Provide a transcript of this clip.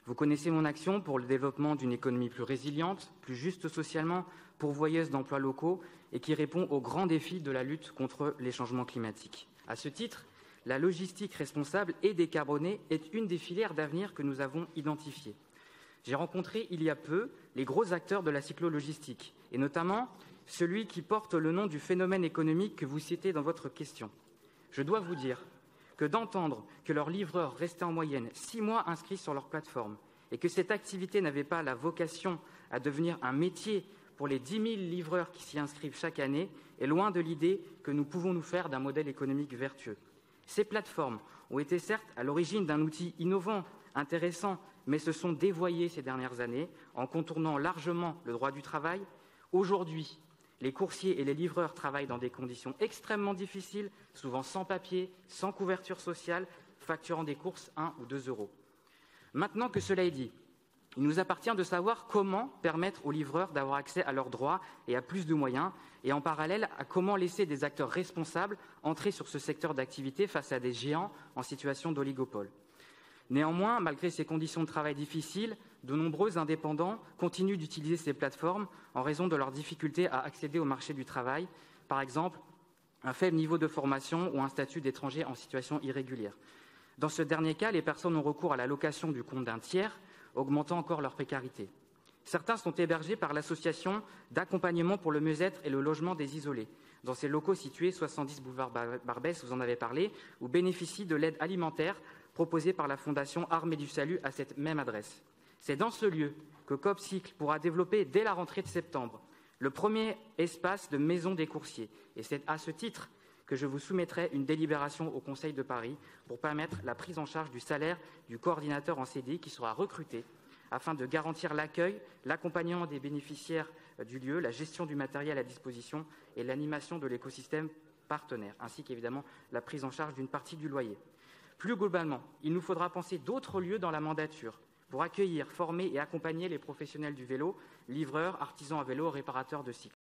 Vous connaissez mon action pour le développement d'une économie plus résiliente, plus juste socialement, pourvoyeuse d'emplois locaux et qui répond aux grands défis de la lutte contre les changements climatiques. À ce titre, la logistique responsable et décarbonée est une des filières d'avenir que nous avons identifiées. J'ai rencontré il y a peu les gros acteurs de la cyclo-logistique, et notamment celui qui porte le nom du phénomène économique que vous citez dans votre question. Je dois vous dire que d'entendre que leurs livreurs restaient en moyenne 6 mois inscrits sur leur plateforme et que cette activité n'avait pas la vocation à devenir un métier pour les 10 000 livreurs qui s'y inscrivent chaque année est loin de l'idée que nous pouvons nous faire d'un modèle économique vertueux. Ces plateformes ont été certes à l'origine d'un outil innovant, intéressant, mais se sont dévoyées ces dernières années en contournant largement le droit du travail. Aujourd'hui, les coursiers et les livreurs travaillent dans des conditions extrêmement difficiles, souvent sans papier, sans couverture sociale, facturant des courses 1 ou 2 euros. Maintenant que cela est dit, il nous appartient de savoir comment permettre aux livreurs d'avoir accès à leurs droits et à plus de moyens, et en parallèle, à comment laisser des acteurs responsables entrer sur ce secteur d'activité face à des géants en situation d'oligopole. Néanmoins, malgré ces conditions de travail difficiles, de nombreux indépendants continuent d'utiliser ces plateformes en raison de leur difficulté à accéder au marché du travail, par exemple un faible niveau de formation ou un statut d'étranger en situation irrégulière. Dans ce dernier cas, les personnes ont recours à la location du compte d'un tiers, augmentant encore leur précarité. Certains sont hébergés par l'association d'accompagnement pour le mieux-être et le logement des isolés, dans ces locaux situés 70 boulevard Barbès, vous en avez parlé, ou bénéficient de l'aide alimentaire proposée par la Fondation Armée du Salut à cette même adresse. C'est dans ce lieu que COP-Cycle pourra développer dès la rentrée de septembre le premier espace de maison des coursiers. Et c'est à ce titre que je vous soumettrai une délibération au Conseil de Paris pour permettre la prise en charge du salaire du coordinateur en CDI qui sera recruté afin de garantir l'accueil, l'accompagnement des bénéficiaires du lieu, la gestion du matériel à disposition et l'animation de l'écosystème partenaire, ainsi qu'évidemment la prise en charge d'une partie du loyer. Plus globalement, il nous faudra penser d'autres lieux dans la mandature pour accueillir, former et accompagner les professionnels du vélo, livreurs, artisans à vélo, réparateurs de cycles.